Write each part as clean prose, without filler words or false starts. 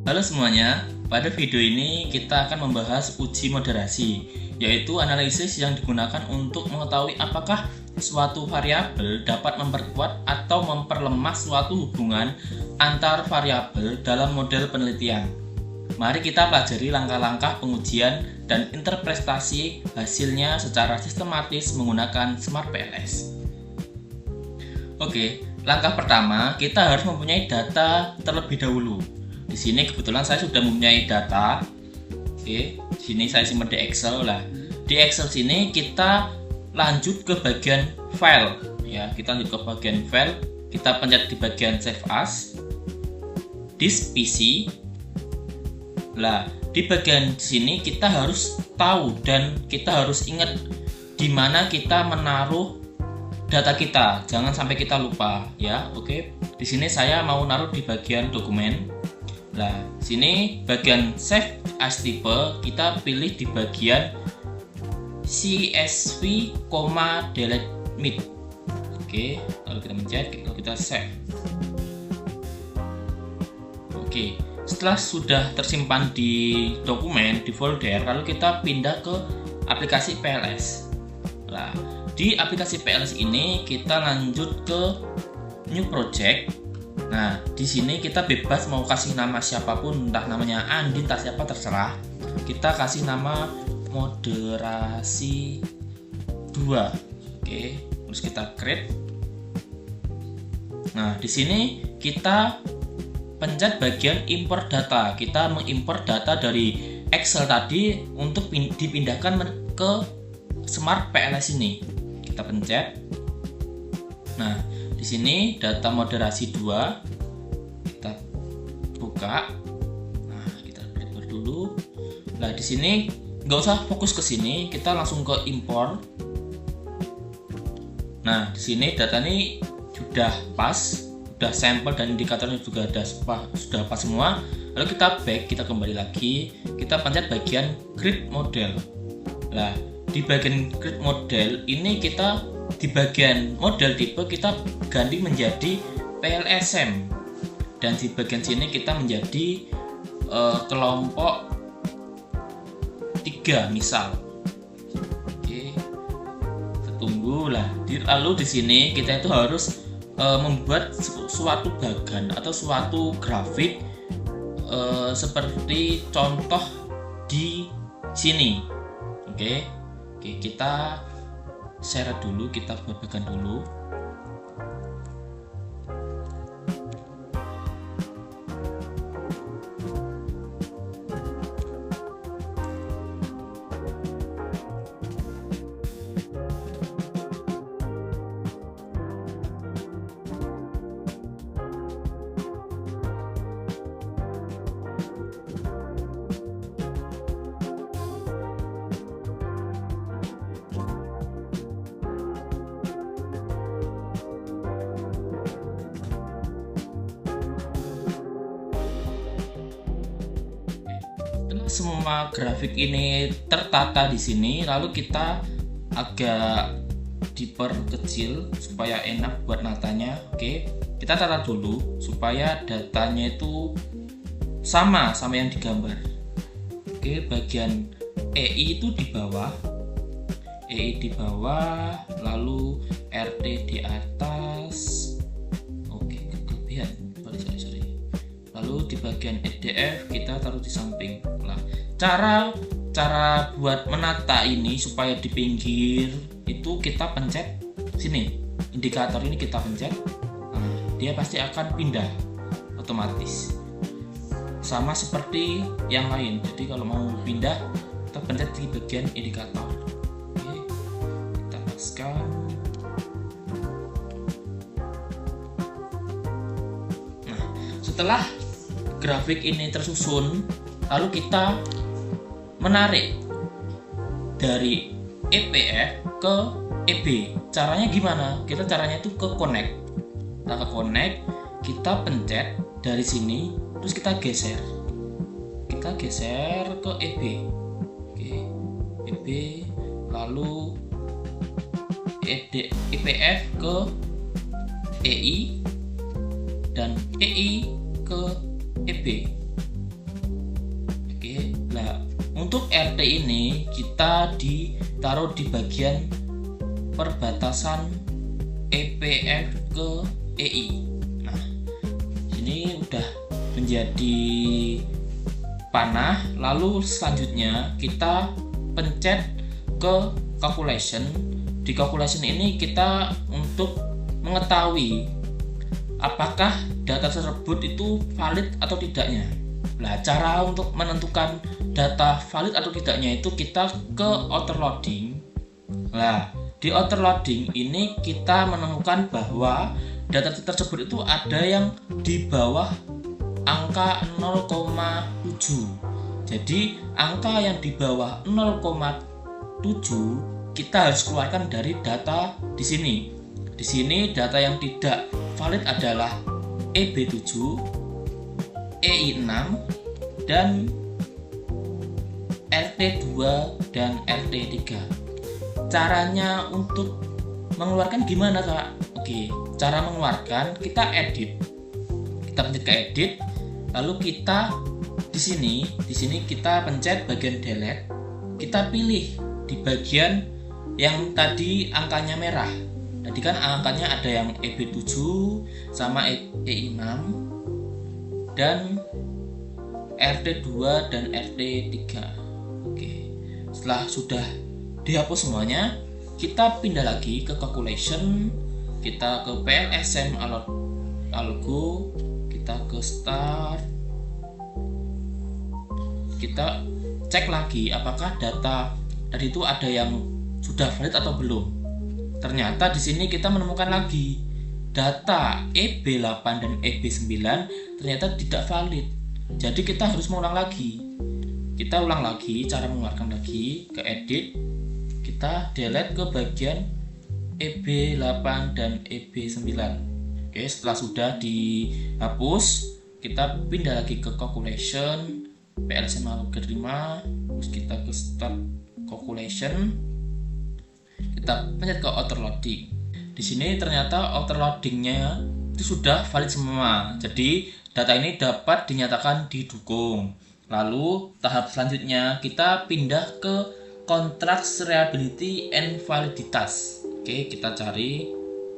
Halo semuanya, pada video ini kita akan membahas uji moderasi, yaitu analisis yang digunakan untuk mengetahui apakah suatu variabel dapat memperkuat atau memperlemah suatu hubungan antar variabel dalam model penelitian. Mari kita pelajari langkah-langkah pengujian dan interpretasi hasilnya secara sistematis menggunakan SmartPLS. Oke, langkah pertama kita harus mempunyai data terlebih dahulu. Di sini kebetulan saya sudah mempunyai data. Oke, di sini saya simpan di Excel lah. Di Excel sini kita lanjut ke bagian file ya. Kita lanjut ke bagian file, kita pencet di bagian save as. This PC. Lah, di bagian sini kita harus tahu dan kita harus ingat di mana kita menaruh data kita. Jangan sampai kita lupa ya. Oke. Di sini saya mau naruh di bagian dokumen. Nah, sini bagian save as type kita pilih di bagian CSV, delete mid. Oke, lalu kita mencet, lalu kita save. Oke, setelah sudah tersimpan di dokumen, di folder, lalu kita pindah ke aplikasi PLS. Nah, di aplikasi PLS ini kita lanjut ke new project. Nah, di sini kita bebas mau kasih nama siapapun, entah namanya Andi, entah siapa terserah. Kita kasih nama moderasi 2. Oke, terus kita create. Nah, di sini kita pencet bagian import data. Kita mengimport data dari Excel tadi untuk dipindahkan ke SmartPLS ini. Kita pencet. Nah, di sini data moderasi 2 kita buka. Nah, kita prepare dulu. Nah, di sini nggak usah fokus ke sini, kita langsung ke import. Nah, di sini data ini sudah pas, sudah sampel dan indikatornya juga sudah pas semua. Lalu kita back, kita kembali lagi, kita pencet bagian create model. Nah, di bagian create model ini kita di bagian model tipe kita ganti menjadi PLSM, dan di bagian sini kita menjadi kelompok 3 misal. Oke, kita tunggu lah. Lalu di sini kita itu harus membuat suatu bagan atau suatu grafik seperti contoh di sini. Oke, kita share dulu, kita buatkan dulu. Semua grafik ini tertata di sini, lalu kita agak diperkecil supaya enak buat natanya. Oke, kita tata dulu supaya datanya itu sama yang digambar. Oke, bagian EI itu di bawah, lalu RT di atas. Oke, kelebihan. Sorry. Lalu di bagian EDF kita taruh di samping. Nah, cara buat menata ini supaya di pinggir itu kita pencet sini, indikator ini kita pencet. Nah, dia pasti akan pindah otomatis, sama seperti yang lain. Jadi kalau mau pindah kita pencet di bagian indikator. Oke, kita paskan. Nah, setelah grafik ini tersusun, lalu kita menarik dari EPF ke EB. Caranya gimana? Caranya itu ke connect. Kita ke connect, kita pencet dari sini, terus kita geser. Kita geser ke EB. Oke, EB, lalu EPF ke EI dan EI ke EB. RT ini kita ditaruh di bagian perbatasan EPF ke EI. Nah, ini udah menjadi panah. Lalu selanjutnya kita pencet ke calculation. Di calculation ini kita untuk mengetahui apakah data tersebut itu valid atau tidaknya. Nah, cara untuk menentukan data valid atau tidaknya itu kita ke outer loading. Nah, di outer loading ini kita menemukan bahwa data tersebut itu ada yang di bawah angka 0,7. Jadi angka yang di bawah 0,7 kita harus keluarkan dari data di sini. Di sini data yang tidak valid adalah EB7, EI6, dan RT2 dan RT3. Caranya untuk mengeluarkan gimana, Kak? Oke, cara mengeluarkan kita edit. Kita pencet ke edit, lalu kita di sini kita pencet bagian delete. Kita pilih di bagian yang tadi angkanya merah. Tadi kan angkanya ada yang EB7 sama EI6 dan RT2 dan RT3. Oke. Setelah sudah dihapus semuanya, kita pindah lagi ke calculation, kita ke PLSM algo, kita ke start. Kita cek lagi apakah data tadi itu ada yang sudah valid atau belum. Ternyata di sini kita menemukan lagi data EB8 dan EB9 ternyata tidak valid. Jadi kita harus mengulang lagi. Kita ulang lagi, cara mengeluarkan lagi ke edit. Kita delete ke bagian EB8 dan EB9. Oke, setelah sudah dihapus, kita pindah lagi ke calculation, PLSM algoritma, terus kita ke start calculation. Kita pencet ke outer loading. Di sini ternyata outer loadingnya itu sudah valid semua. Jadi data ini dapat dinyatakan didukung. Lalu tahap selanjutnya kita pindah ke contract reliability and validitas. Oke, kita cari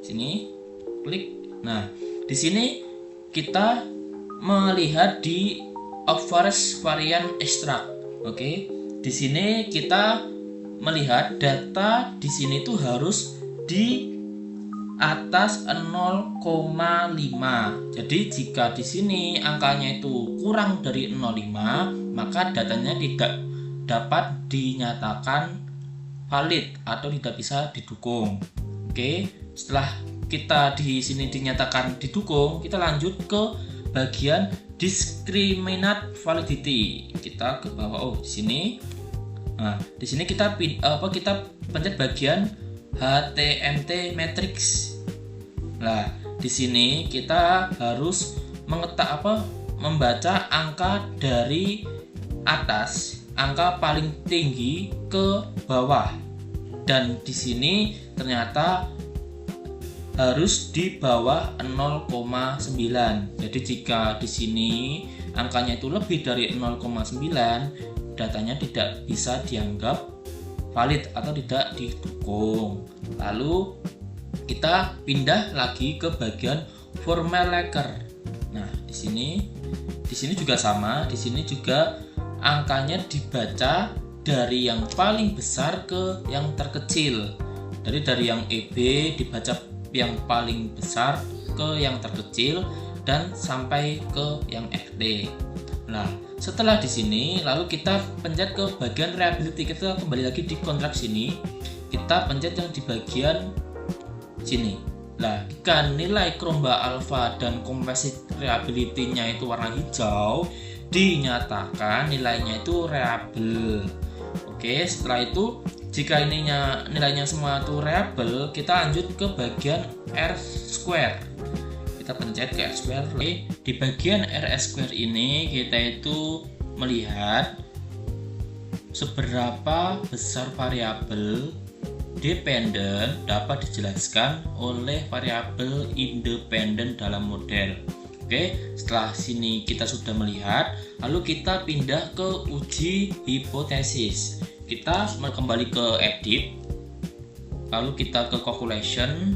sini, klik. Nah, di sini kita melihat di average variant extract. Oke, di sini kita melihat data di sini tuh harus di atas 0,5. Jadi jika di sini angkanya itu kurang dari 0,5, maka datanya tidak dapat dinyatakan valid atau tidak bisa didukung. Oke, setelah kita di sini dinyatakan didukung, kita lanjut ke bagian discriminate validity. Kita ke bawah. Oh, di sini. Nah, di sini kita pencet bagian HTMT matrix. Nah, di sini kita harus membaca angka dari atas, angka paling tinggi ke bawah. Dan di sini ternyata harus di bawah 0,9. Jadi jika di sini angkanya itu lebih dari 0,9, datanya tidak bisa dianggap valid atau tidak didukung. Lalu kita pindah lagi ke bagian formulaker. Nah, di sini juga sama. Di sini juga angkanya dibaca dari yang paling besar ke yang terkecil. Dari yang EB dibaca yang paling besar ke yang terkecil dan sampai ke yang FD. Nah, setelah di sini lalu kita pencet ke bagian reliability. Kita kembali lagi di kontrak sini. Kita pencet yang di bagian sini. Nah, jika nilai Chromba alpha dan composite reliability-nya itu warna hijau, dinyatakan nilainya itu reliable. Oke, setelah itu jika nilainya semua itu reliable, kita lanjut ke bagian R-square. Kita pencet ke R-square. Di bagian R-square ini kita itu melihat seberapa besar variabel dependen dapat dijelaskan oleh variabel independen dalam model. Oke, setelah sini kita sudah melihat, lalu kita pindah ke uji hipotesis. Kita kembali ke edit, lalu kita ke calculation,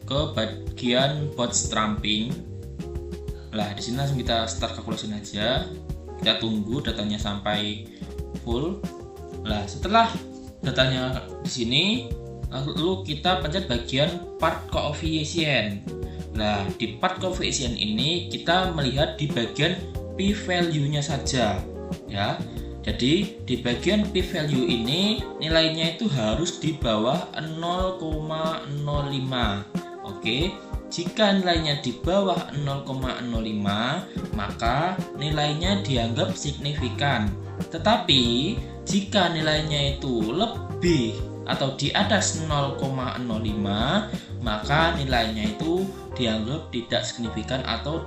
ke bagian bootstrapping. Nah, di sini langsung kita start calculation aja. Kita tunggu datanya sampai full. Nah, setelah datanya di sini, lalu kita pencet bagian part coefficient. Nah, di part coefficient ini kita melihat di bagian p-value-nya saja, ya. Jadi di bagian p-value ini nilainya itu harus di bawah 0,05. Oke, jika nilainya di bawah 0,05, maka nilainya dianggap signifikan. Tetapi jika nilainya itu lebih atau di atas 0,05, maka nilainya itu dianggap tidak signifikan atau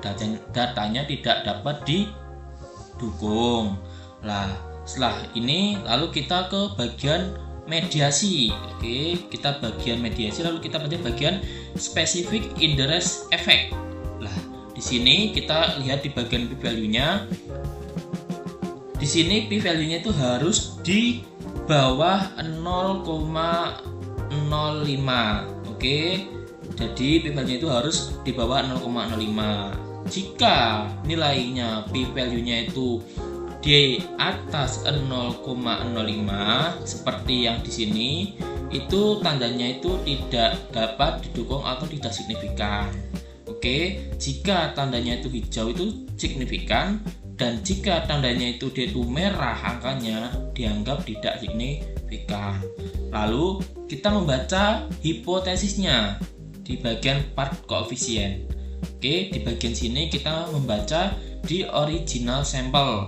datanya tidak dapat didukung. Nah, setelah ini lalu kita ke bagian mediasi. Oke, kita bagian mediasi, lalu kita pencet bagian specific interest effect. Nah, di sini kita lihat di bagian p-value-nya. Di sini p-value-nya itu harus di bawah 0,05. Oke. Jadi p-value itu harus di bawah 0,05. Jika nilainya p-value-nya itu di atas 0,05 seperti yang di sini, itu tandanya itu tidak dapat didukung atau tidak signifikan. Oke, jika tandanya itu hijau itu signifikan, dan jika tandanya itu dia itu merah angkanya dianggap tidak signifikan. Lalu kita membaca hipotesisnya di bagian part coefficient. Oke, di bagian sini kita membaca di original sample.